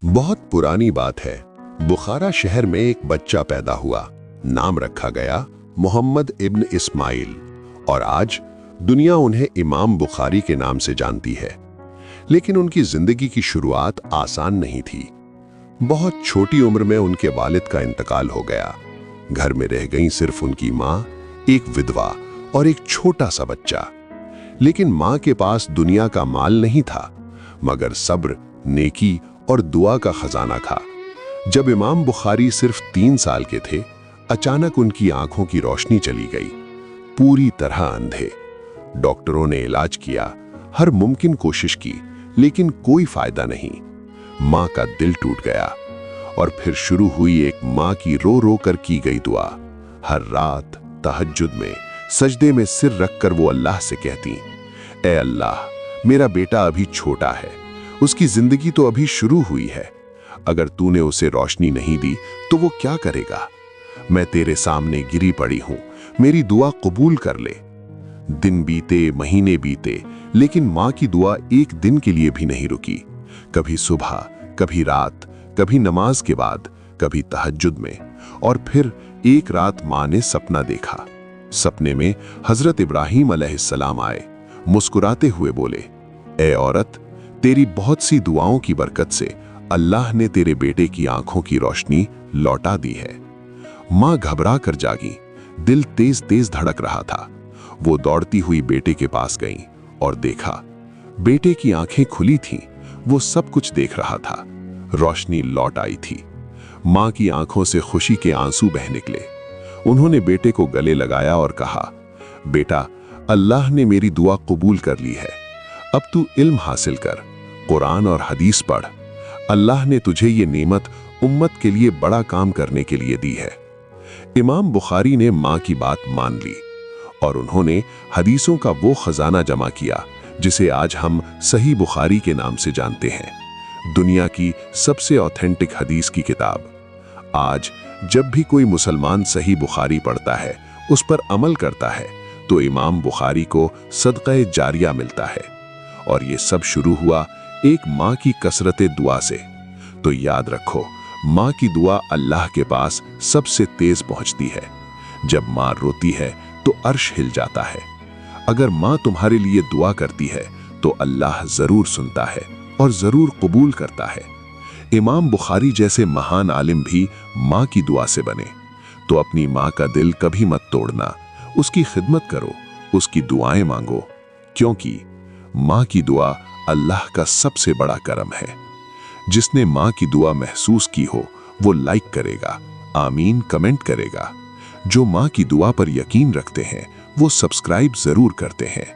बहुत पुरानी बात है। बुखारा शहर में एक बच्चा पैदा हुआ। नाम रखा गया मोहम्मद इब्न इस्माइल और आज दुनिया उन्हें इमाम बुखारी के नाम से जानती है। लेकिन उनकी जिंदगी की शुरुआत आसान नहीं थी। बहुत छोटी उम्र में उनके वालिद का इंतकाल हो गया। घर में रह गई सिर्फ उनकी माँ, एक विधवा और एक छोटा सा बच्चा। लेकिन माँ के पास दुनिया का माल नहीं था, मगर सब्र, नेकी और दुआ का खजाना था। जब इमाम बुखारी सिर्फ 3 साल के थे, अचानक उनकी आंखों की रोशनी चली गई, पूरी तरह अंधे। डॉक्टरों ने इलाज किया, हर मुमकिन कोशिश की, लेकिन कोई फायदा नहीं। माँ का दिल टूट गया और फिर शुरू हुई एक माँ की रो रो कर की गई दुआ। हर रात तहज्जुद में सजदे में सिर रखकर वो अल्लाह से कहती, ए अल्लाह, मेरा बेटा अभी छोटा है, उसकी जिंदगी तो अभी शुरू हुई है। अगर तूने उसे रोशनी नहीं दी तो वो क्या करेगा? मैं तेरे सामने गिरी पड़ी हूं, मेरी दुआ कबूल कर ले। दिन बीते, महीने बीते, लेकिन माँ की दुआ एक दिन के लिए भी नहीं रुकी। कभी सुबह, कभी रात, कभी नमाज के बाद, कभी तहज्जुद में। और फिर एक रात माँ ने सपना देखा। सपने में हजरत इब्राहिम अलैहिस्सलाम आए, मुस्कुराते हुए बोले, ए औरत, तेरी बहुत सी दुआओं की बरकत से अल्लाह ने तेरे बेटे की आंखों की रोशनी लौटा दी है। माँ घबरा कर जागी, दिल तेज तेज धड़क रहा था। वो दौड़ती हुई बेटे के पास गई और देखा, बेटे की आंखें खुली थीं, वो सब कुछ देख रहा था। रोशनी लौट आई थी। माँ की आंखों से खुशी के आंसू बह निकले। उन्होंने बेटे को गले लगाया और कहा, बेटा, अल्लाह ने मेरी दुआ कबूल कर ली है। अब तू इल्म हासिल कर, कुरान और हदीस पढ़। अल्लाह ने तुझे ये नेमत उम्मत के लिए बड़ा काम करने के लिए दी है। इमाम बुखारी ने माँ की बात मान ली और उन्होंने हदीसों का वो खजाना जमा किया जिसे आज हम सही बुखारी के नाम से जानते हैं, दुनिया की सबसे ऑथेंटिक हदीस की किताब। आज जब भी कोई मुसलमान सही बुखारी पढ़ता है, उस पर अमल करता है, तो इमाम बुखारी को सदक़े जारिया मिलता है। और ये सब शुरू हुआ एक माँ की कसरते दुआ से। तो याद रखो, माँ की दुआ अल्लाह के पास सबसे तेज पहुंचती है। जब माँ रोती है तो अर्श हिल जाता है। अगर माँ तुम्हारे लिए दुआ करती है तो अल्लाह जरूर सुनता है और जरूर कबूल करता है। इमाम बुखारी जैसे महान आलिम भी माँ की दुआ से बने। तो अपनी माँ का दिल कभी मत तोड़ना, उसकी खिदमत करो, उसकी दुआएं मांगो, क्योंकि माँ की दुआ अल्लाह का सबसे बड़ा करम है। जिसने माँ की दुआ महसूस की हो वो लाइक करेगा, आमीन कमेंट करेगा। जो माँ की दुआ पर यकीन रखते हैं वो सब्सक्राइब जरूर करते हैं।